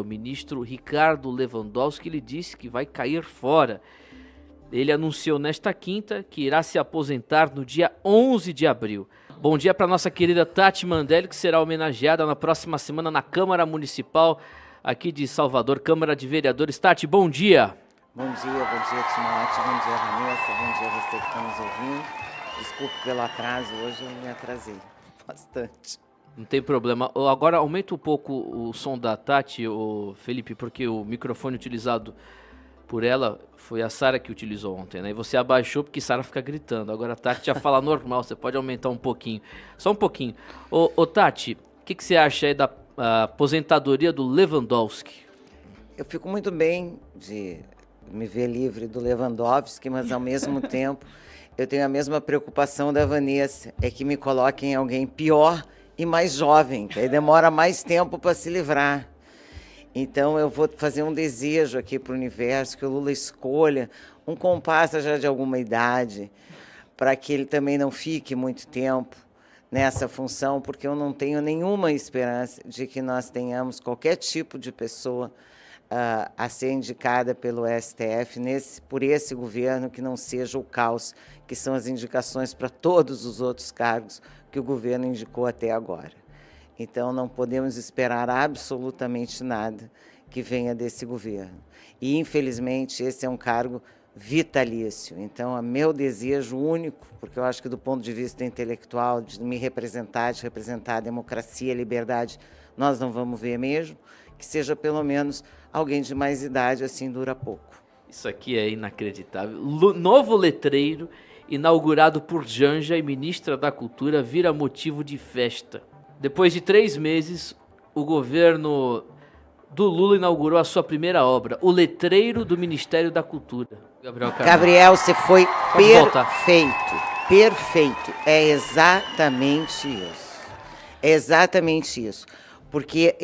O ministro Ricardo Lewandowski ele disse que vai cair fora. Ele anunciou nesta quinta que irá se aposentar no dia 11 de abril. Bom dia para nossa querida Tati Mandelli, que será homenageada na próxima semana na Câmara Municipal aqui de Salvador, Câmara de Vereadores. Tati, bom dia. Bom dia, Timóteo, bom dia, Vanessa, bom dia a você que está nos ouvindo. Desculpe pelo atraso, hoje eu me atrasei bastante. Não tem problema. Agora aumenta um pouco o som da Tati, Felipe, porque o microfone utilizado por ela foi a Sara que utilizou ontem, né? E você abaixou porque Sara fica gritando. Agora a Tati já fala normal, você pode aumentar um pouquinho. Só um pouquinho. Ô Tati, o que você acha aí da aposentadoria do Lewandowski? Eu fico muito bem de me ver livre do Lewandowski, mas ao mesmo tempo eu tenho a mesma preocupação da Vanessa, é que me coloquem alguém pior e mais jovem, que aí demora mais tempo para se livrar. Então eu vou fazer um desejo aqui para o universo, que o Lula escolha um comparsa já de alguma idade, para que ele também não fique muito tempo nessa função, porque eu não tenho nenhuma esperança de que nós tenhamos qualquer tipo de pessoa a ser indicada pelo STF por esse governo que não seja o caos, que são as indicações para todos os outros cargos que o governo indicou até agora. Então, não podemos esperar absolutamente nada que venha desse governo. E, infelizmente, esse é um cargo vitalício. Então, é meu desejo único, porque eu acho que do ponto de vista intelectual, de me representar, de representar a democracia, a liberdade, nós não vamos ver mesmo, que seja pelo menos alguém de mais idade, assim dura pouco. Isso aqui é inacreditável. Novo letreiro, inaugurado por Janja e ministra da Cultura, vira motivo de festa. Depois de 3 meses, o governo do Lula inaugurou a sua primeira obra, o letreiro do Ministério da Cultura. Gabriel, você foi perfeito. É exatamente isso. É exatamente isso. Porque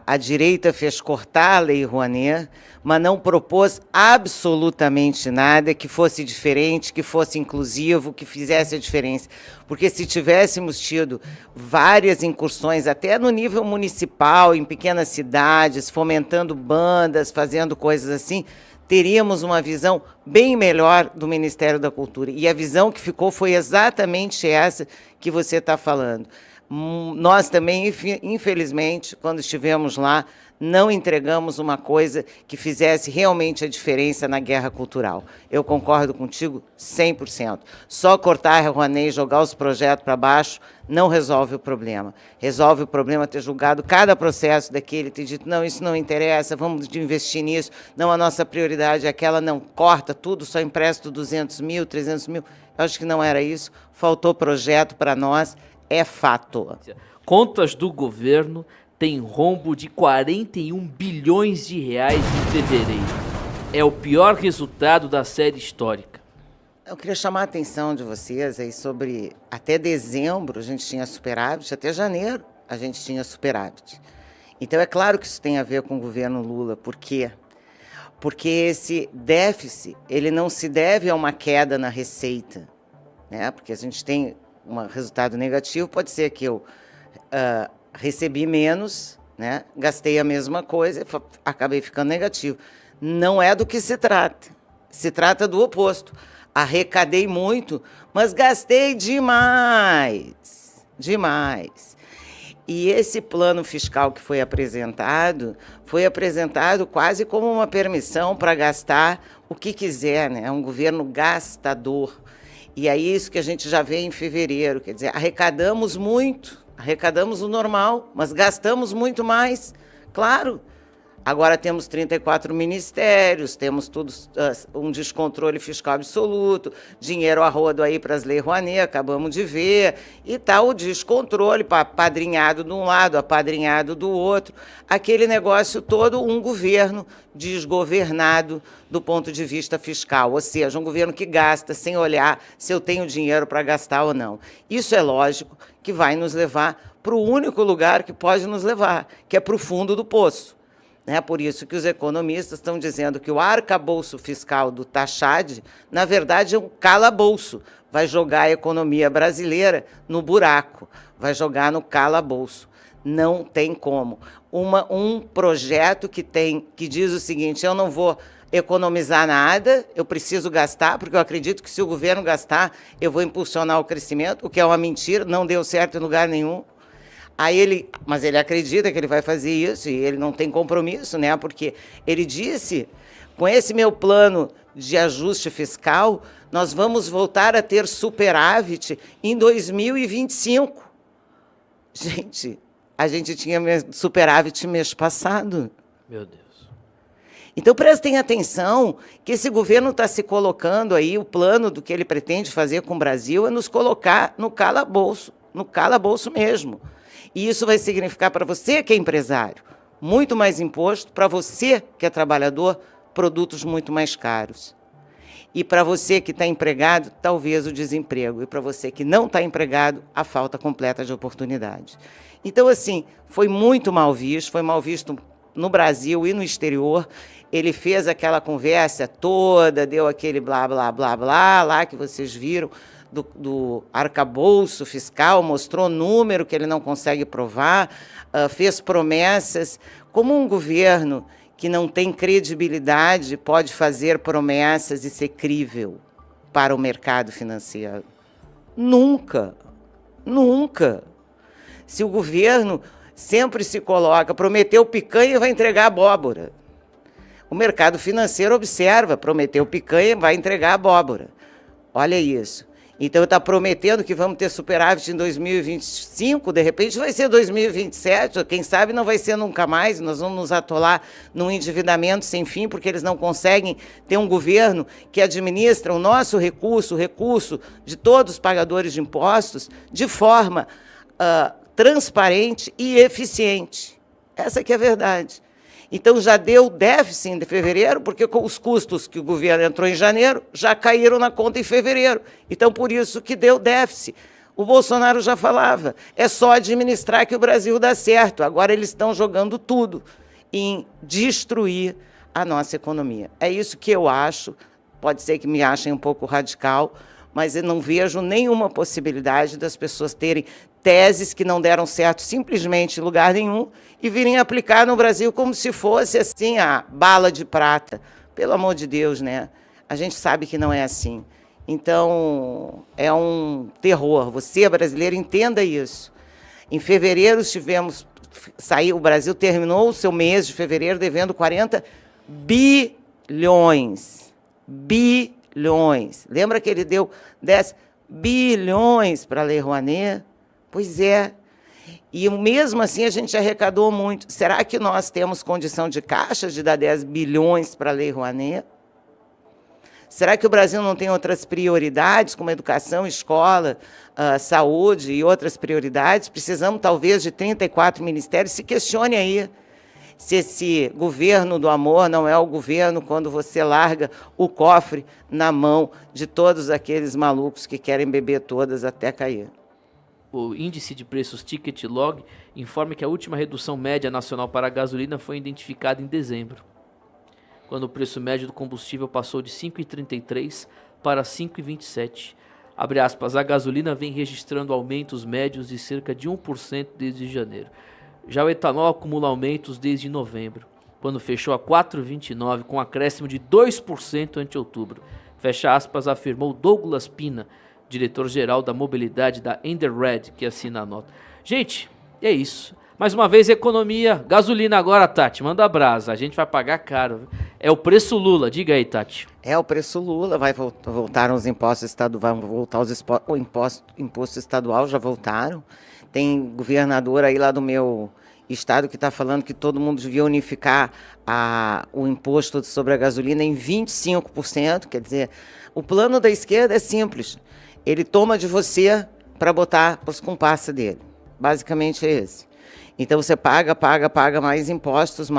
a direita fez cortar a Lei Rouanet, mas não propôs absolutamente nada que fosse diferente, que fosse inclusivo, que fizesse a diferença. Porque se tivéssemos tido várias incursões, até no nível municipal, em pequenas cidades, fomentando bandas, fazendo coisas assim, teríamos uma visão bem melhor do Ministério da Cultura. E a visão que ficou foi exatamente essa que você está falando. Nós também, infelizmente, quando estivemos lá, não entregamos uma coisa que fizesse realmente a diferença na guerra cultural. Eu concordo contigo 100%. Só cortar a Rouanet e jogar os projetos para baixo não resolve o problema. Resolve o problema ter julgado cada processo daquele, ter dito, não, isso não interessa, vamos investir nisso, não, a nossa prioridade é aquela, não, corta tudo, só empresto 200 mil, 300 mil. Eu acho que não era isso, faltou projeto para nós. É fato. Contas do governo têm rombo de 41 bilhões de reais em fevereiro. É o pior resultado da série histórica. Eu queria chamar a atenção de vocês aí sobre, até dezembro a gente tinha superávit, até janeiro a gente tinha superávit. Então é claro que isso tem a ver com o governo Lula. Por quê? Porque esse déficit, ele não se deve a uma queda na receita, né? Porque a gente tem um resultado negativo, pode ser que eu recebi menos, né? Gastei a mesma coisa, acabei ficando negativo. Não é do que se trata do oposto. Arrecadei muito, mas gastei demais. E esse plano fiscal que foi apresentado quase como uma permissão para gastar o que quiser, né? É um governo gastador. E é isso que a gente já vê em fevereiro, quer dizer, arrecadamos muito, arrecadamos o normal, mas gastamos muito mais, claro. Agora temos 34 ministérios, temos um descontrole fiscal absoluto, dinheiro a rodo aí para as leis Rouanet, acabamos de ver, e está o descontrole, apadrinhado de um lado, apadrinhado do outro, aquele negócio todo, um governo desgovernado do ponto de vista fiscal, ou seja, um governo que gasta sem olhar se eu tenho dinheiro para gastar ou não. Isso é lógico que vai nos levar para o único lugar que pode nos levar, que é para o fundo do poço. É por isso que os economistas estão dizendo que o arcabouço fiscal do Taxade, na verdade, é um calabouço. Vai jogar a economia brasileira no buraco, vai jogar no calabouço. Não tem como. Um projeto que diz o seguinte: eu não vou economizar nada, eu preciso gastar, porque eu acredito que se o governo gastar, eu vou impulsionar o crescimento, o que é uma mentira, não deu certo em lugar nenhum. Mas ele acredita que ele vai fazer isso, e ele não tem compromisso, né? Porque ele disse, com esse meu plano de ajuste fiscal, nós vamos voltar a ter superávit em 2025. Gente, a gente tinha superávit mês passado. Meu Deus. Então, prestem atenção que esse governo está se colocando aí, o plano do que ele pretende fazer com o Brasil é nos colocar no calabouço mesmo. E isso vai significar para você que é empresário, muito mais imposto, para você que é trabalhador, produtos muito mais caros. E para você que está empregado, talvez o desemprego. E para você que não está empregado, a falta completa de oportunidade. Então, assim, foi muito mal visto, foi mal visto no Brasil e no exterior. Ele fez aquela conversa toda, deu aquele blá, blá, blá, blá, lá que vocês viram, do arcabouço fiscal, mostrou número que ele não consegue provar, fez promessas. Como um governo que não tem credibilidade pode fazer promessas e ser crível para o mercado financeiro? Nunca, nunca. Se o governo sempre se coloca, prometeu picanha e vai entregar abóbora. O mercado financeiro observa, prometeu picanha e vai entregar abóbora. Olha isso. Então, está prometendo que vamos ter superávit em 2025, de repente vai ser 2027, quem sabe não vai ser nunca mais, nós vamos nos atolar num endividamento sem fim, porque eles não conseguem ter um governo que administra o nosso recurso, o recurso de todos os pagadores de impostos, de forma transparente e eficiente. Essa que é a verdade. Então, já deu déficit em fevereiro, porque com os custos que o governo entrou em janeiro, já caíram na conta em fevereiro. Então, por isso que deu déficit. O Bolsonaro já falava, é só administrar que o Brasil dá certo. Agora eles estão jogando tudo em destruir a nossa economia. É isso que eu acho, pode ser que me achem um pouco radical, mas eu não vejo nenhuma possibilidade das pessoas terem teses que não deram certo simplesmente em lugar nenhum e virem aplicar no Brasil como se fosse assim a bala de prata. Pelo amor de Deus, né? A gente sabe que não é assim. Então, é um terror. Você, brasileiro, entenda isso. Em fevereiro o Brasil terminou o seu mês de fevereiro devendo 40 bilhões. Bilhões. Lembra que ele deu 10 bilhões para a Lei Rouanet? Pois é. E mesmo assim a gente arrecadou muito. Será que nós temos condição de caixa de dar 10 bilhões para a Lei Rouanet? Será que o Brasil não tem outras prioridades, como educação, escola, saúde e outras prioridades? Precisamos, talvez, de 34 ministérios. Se questione aí se esse governo do amor não é o governo quando você larga o cofre na mão de todos aqueles malucos que querem beber todas até cair. O índice de preços Ticket Log informa que a última redução média nacional para a gasolina foi identificada em dezembro, quando o preço médio do combustível passou de 5,33 para 5,27. Abre aspas, a gasolina vem registrando aumentos médios de cerca de 1% desde janeiro. Já o etanol acumula aumentos desde novembro, quando fechou a 4,29 com acréscimo de 2% ante outubro. Fecha aspas, afirmou Douglas Pina, diretor-geral da mobilidade da Enderred, que assina a nota. Gente, é isso. Mais uma vez, economia, gasolina agora, Tati, manda brasa, a gente vai pagar caro. É o preço Lula, diga aí, Tati. É o preço Lula, vai voltar os impostos estaduais, vão voltar o imposto estadual, já voltaram. Tem governador aí lá do meu estado que está falando que todo mundo devia unificar o imposto sobre a gasolina em 25%, quer dizer, o plano da esquerda é simples. Ele toma de você para botar os comparsas dele. Basicamente é esse. Então você paga mais impostos,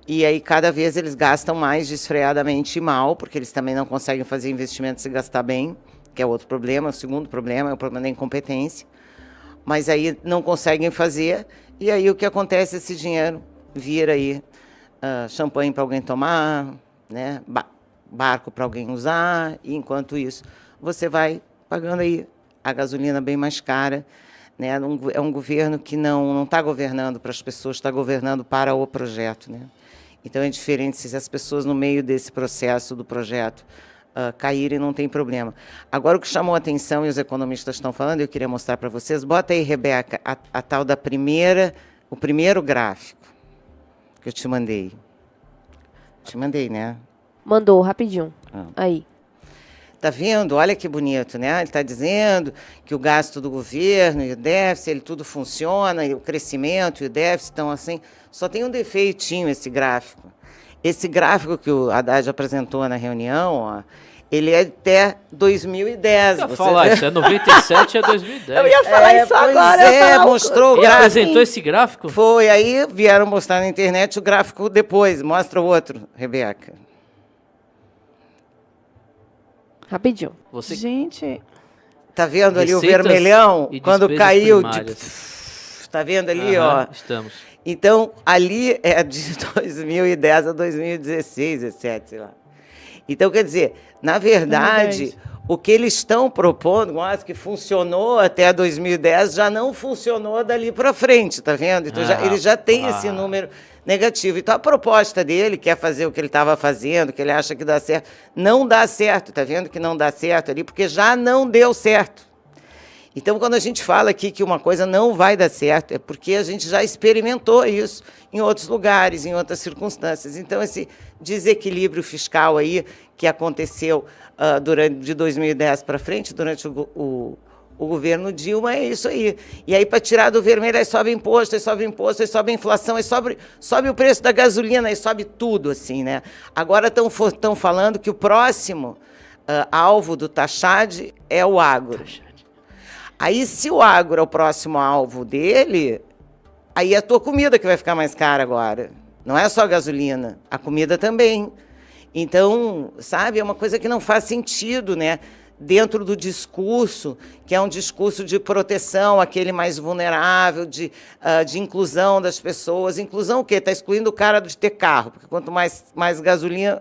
e aí cada vez eles gastam mais desfreadamente e mal, porque eles também não conseguem fazer investimentos e gastar bem, que é outro problema. O segundo problema é o problema da incompetência. Mas aí não conseguem fazer, e aí o que acontece? Esse dinheiro vira aí champanhe para alguém tomar, né? Barco para alguém usar, e enquanto isso você vai pagando aí a gasolina bem mais cara, né? É um governo que não está governando para as pessoas, está governando para o projeto, né? Então, é diferente se as pessoas, no meio desse processo do projeto, caírem, não tem problema. Agora, o que chamou a atenção, e os economistas estão falando, eu queria mostrar para vocês, bota aí, Rebeca, a tal da o primeiro gráfico que eu te mandei. Te mandei, né? Mandou, rapidinho. Aí. Tá vendo? Olha que bonito, né? Ele está dizendo que o gasto do governo e o déficit, ele tudo funciona, e o crescimento e o déficit estão assim. Só tem um defeitinho esse gráfico. Esse gráfico que o Haddad apresentou na reunião, ó, ele é até 2010. Eu ia falar, isso é 97 é 2010. Eu ia falar isso agora. Mostrou o Ele gráfico. apresentou esse gráfico? Foi, aí vieram mostrar na internet o gráfico depois. Mostra o outro, Rebeca. Rapidinho. Você... Gente, Tá vendo ali o Receitas vermelhão? e Quando despesas caiu, primárias. tá vendo ali, Aham, ó? Estamos. Então, ali é de 2010 a 2016, etc. Sei lá. Então, quer dizer, na verdade, o que eles estão propondo, que funcionou até 2010, já não funcionou dali para frente, tá vendo? Então, ele já tem esse número negativo. Então, a proposta dele, quer fazer o que ele estava fazendo, que ele acha que dá certo, não dá certo, tá vendo que não dá certo ali, porque já não deu certo. Então, quando a gente fala aqui que uma coisa não vai dar certo, é porque a gente já experimentou isso em outros lugares, em outras circunstâncias. Então, esse desequilíbrio fiscal aí que aconteceu de 2010 para frente, durante o governo Dilma, é isso aí. E aí, para tirar do vermelho, aí sobe imposto, aí sobe imposto, aí sobe inflação, aí sobe o preço da gasolina, aí sobe tudo, assim, né? Agora estão falando que o próximo alvo do Taxade é o agro. Aí, se o agro é o próximo alvo dele, aí é a tua comida que vai ficar mais cara agora. Não é só a gasolina, a comida também. Então, sabe, é uma coisa que não faz sentido, né? Dentro do discurso, que é um discurso de proteção àquele mais vulnerável, de inclusão das pessoas. Inclusão o quê? Está excluindo o cara de ter carro, porque quanto mais gasolina,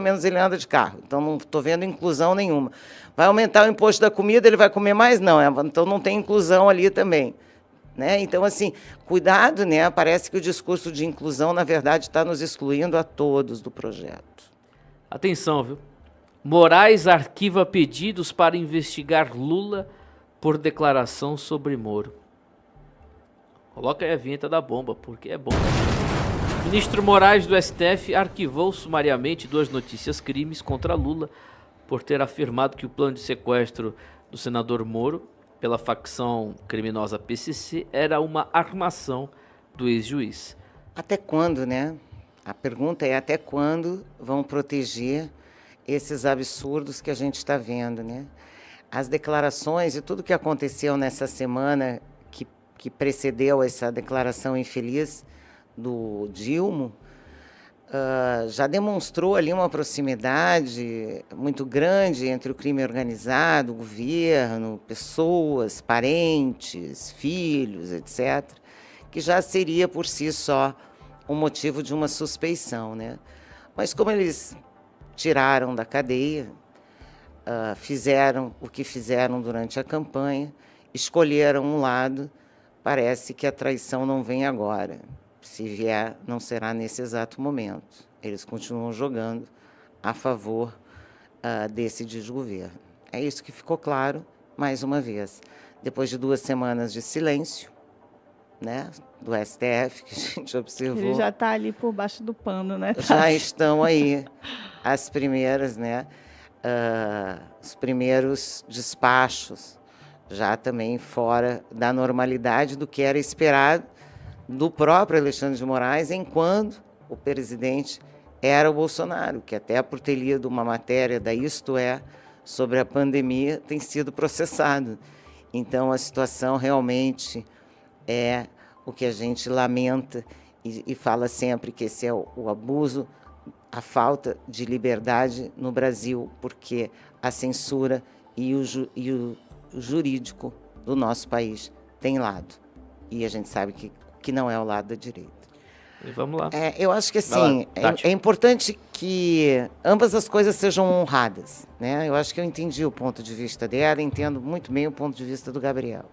menos ele anda de carro. Então, não estou vendo inclusão nenhuma. Vai aumentar o imposto da comida, ele vai comer mais? Não. Então, não tem inclusão ali também. Né? Então, assim, cuidado, né? Parece que o discurso de inclusão, na verdade, está nos excluindo a todos do projeto. Atenção, viu? Moraes arquiva pedidos para investigar Lula por declaração sobre Moro. Coloca aí a vinheta da bomba, porque é bom. Ministro Moraes do STF arquivou sumariamente 2 notícias crimes contra Lula por ter afirmado que o plano de sequestro do senador Moro pela facção criminosa PCC era uma armação do ex-juiz. Até quando, né? A pergunta é até quando vão proteger esses absurdos que a gente está vendo, né? As declarações e tudo que aconteceu nessa semana que precedeu essa declaração infeliz do Dilma, já demonstrou ali uma proximidade muito grande entre o crime organizado, o governo, pessoas, parentes, filhos, etc., que já seria por si só um motivo de uma suspeição, né? Mas como eles tiraram da cadeia, fizeram o que fizeram durante a campanha, escolheram um lado, parece que a traição não vem agora. Se vier, não será nesse exato momento. Eles continuam jogando a favor desse desgoverno. É isso que ficou claro, mais uma vez. Depois de 2 semanas de silêncio, né, do STF, que a gente observou. ele já está ali por baixo do pano, né? Já estão aí as primeiras, né, os primeiros despachos, já também fora da normalidade do que era esperado do próprio Alexandre de Moraes, enquanto o presidente era o Bolsonaro, que até por ter lido uma matéria da Isto É sobre a pandemia, tem sido processado. Então, a situação realmente é o que a gente lamenta e fala sempre que esse é o abuso, a falta de liberdade no Brasil, porque a censura e o jurídico do nosso país tem lado. E a gente sabe que não é o lado da direita. E vamos lá. Eu acho que assim, é importante que ambas as coisas sejam honradas, né? Eu acho que eu entendi o ponto de vista dela, entendo muito bem o ponto de vista do Gabriel.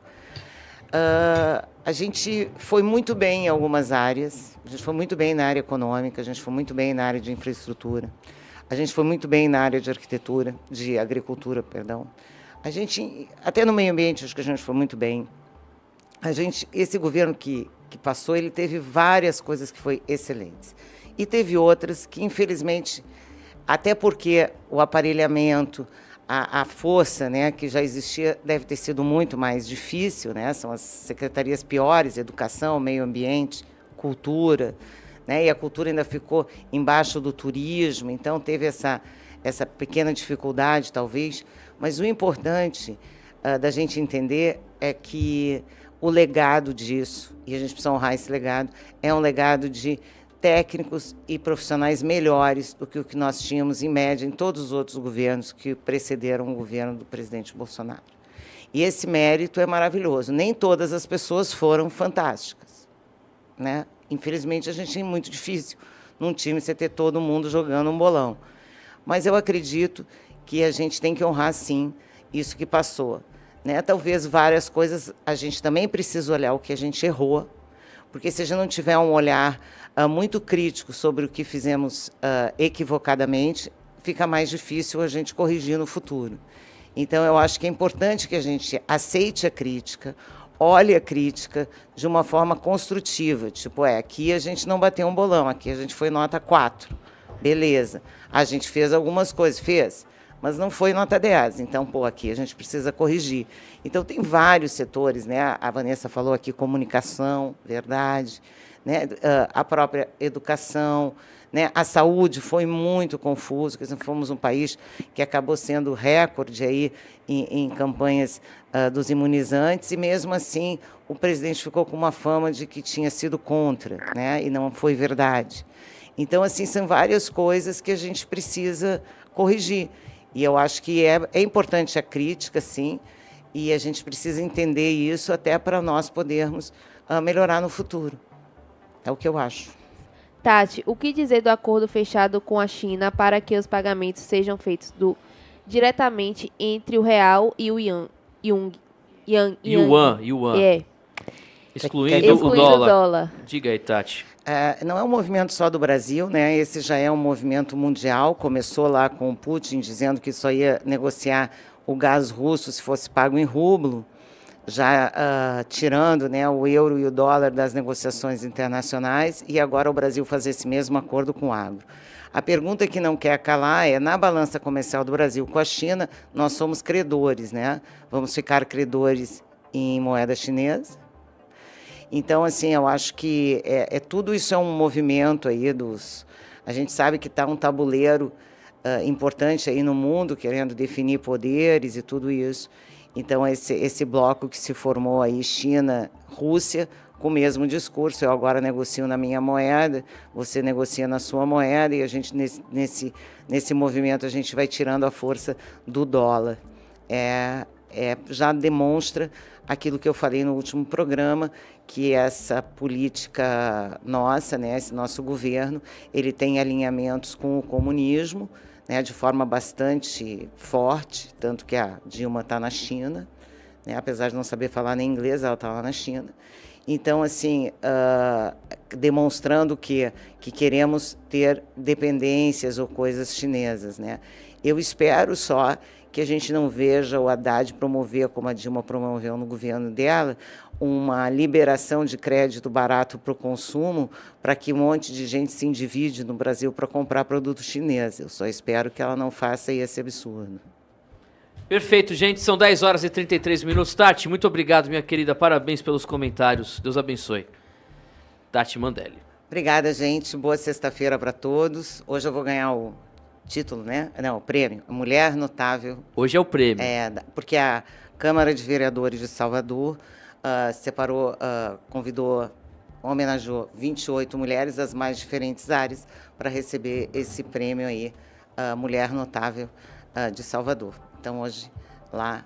A gente foi muito bem em algumas áreas, a gente foi muito bem na área econômica, a gente foi muito bem na área de infraestrutura, a gente foi muito bem na área de arquitetura, de agricultura, perdão. A gente, até no meio ambiente, acho que a gente foi muito bem. Esse governo que passou, ele teve várias coisas que foi excelentes. E teve outras que, infelizmente, até porque o aparelhamento, a força, né, que já existia, deve ter sido muito mais difícil, né? São as secretarias piores, educação, meio ambiente, cultura, né? E a cultura ainda ficou embaixo do turismo, então teve essa pequena dificuldade, talvez. Mas o importante da gente entender é que o legado disso, e a gente precisa honrar esse legado, é um legado de técnicos e profissionais melhores do que o que nós tínhamos, em média, em todos os outros governos que precederam o governo do presidente Bolsonaro. E esse mérito é maravilhoso. Nem todas as pessoas foram fantásticas, né? Infelizmente, a gente é muito difícil num time você ter todo mundo jogando um bolão. Mas eu acredito que a gente tem que honrar, sim, isso que passou, né? Talvez várias coisas a gente também precisa olhar o que a gente errou, porque se a gente não tiver um olhar muito crítico sobre o que fizemos equivocadamente, fica mais difícil a gente corrigir no futuro. Então, eu acho que é importante que a gente aceite a crítica, olhe a crítica de uma forma construtiva, tipo, aqui a gente não bateu um bolão, aqui a gente foi nota 4, beleza. A gente fez algumas coisas, mas não foi nota 10, então, aqui a gente precisa corrigir. Então, tem vários setores, né? A Vanessa falou aqui, comunicação, verdade, né? A própria educação, né? A saúde foi muito confuso, porque fomos um país que acabou sendo recorde aí em campanhas dos imunizantes, e mesmo assim o presidente ficou com uma fama de que tinha sido contra, né? E não foi verdade. Então, assim, são várias coisas que a gente precisa corrigir. E eu acho que é importante a crítica, sim, e a gente precisa entender isso até para nós podermos melhorar no futuro. É o que eu acho. Tati, o que dizer do acordo fechado com a China para que os pagamentos sejam feitos diretamente entre o real e o yuan? Yuan. É. Excluindo o dólar. Diga aí, Tati. Não é um movimento só do Brasil, né? Esse já é um movimento mundial. Começou lá com o Putin dizendo que só ia negociar o gás russo se fosse pago em rublo, já tirando, né, o euro e o dólar das negociações internacionais, e agora o Brasil fazer esse mesmo acordo com o agro. A pergunta que não quer calar é, na balança comercial do Brasil com a China, nós somos credores, né? Vamos ficar credores em moeda chinesa. Então, assim, eu acho que tudo isso é um movimento aí A gente sabe que está um tabuleiro importante aí no mundo, querendo definir poderes e tudo isso. Então, esse bloco que se formou aí, China, Rússia, com o mesmo discurso, eu agora negocio na minha moeda, você negocia na sua moeda, e a gente, nesse movimento, a gente vai tirando a força do dólar. Já demonstra aquilo que eu falei no último programa, que essa política nossa, né, esse nosso governo, ele tem alinhamentos com o comunismo, né, de forma bastante forte, tanto que a Dilma está na China, né, apesar de não saber falar nem inglês, ela está lá na China. Então, assim, demonstrando que queremos ter dependências ou coisas chinesas, né? Eu espero só que a gente não veja o Haddad promover, como a Dilma promoveu no governo dela, uma liberação de crédito barato para o consumo, para que um monte de gente se endivide no Brasil para comprar produto chinês. Eu só espero que ela não faça esse absurdo. Perfeito, gente. São 10 horas e 33 minutos. Tati, muito obrigado, minha querida. Parabéns pelos comentários. Deus abençoe. Tati Mandelli. Obrigada, gente. Boa sexta-feira para todos. Hoje eu vou ganhar o título, né? Não, o prêmio. Mulher Notável. Hoje é o prêmio. Porque a Câmara de Vereadores de Salvador homenageou 28 mulheres das mais diferentes áreas para receber esse prêmio aí, Mulher Notável de Salvador. Então, hoje, lá,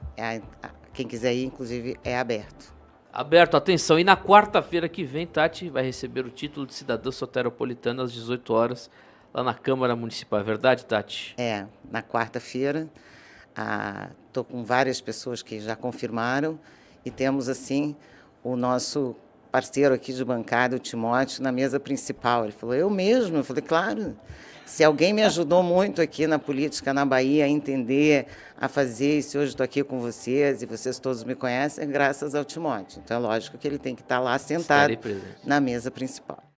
quem quiser ir, inclusive, é aberto. Aberto, atenção. E na quarta-feira que vem, Tati vai receber o título de cidadã soteropolitana às 18 horas, lá na Câmara Municipal. É verdade, Tati? Na quarta-feira. Estou com várias pessoas que já confirmaram, e temos, assim, o nosso parceiro aqui de bancada, o Timóteo, na mesa principal. Ele falou, eu mesmo? Eu falei, claro. Se alguém me ajudou muito aqui na política na Bahia a entender, a fazer, e se hoje estou aqui com vocês e vocês todos me conhecem, é graças ao Timóteo. Então é lógico que ele tem que estar lá sentado na mesa principal.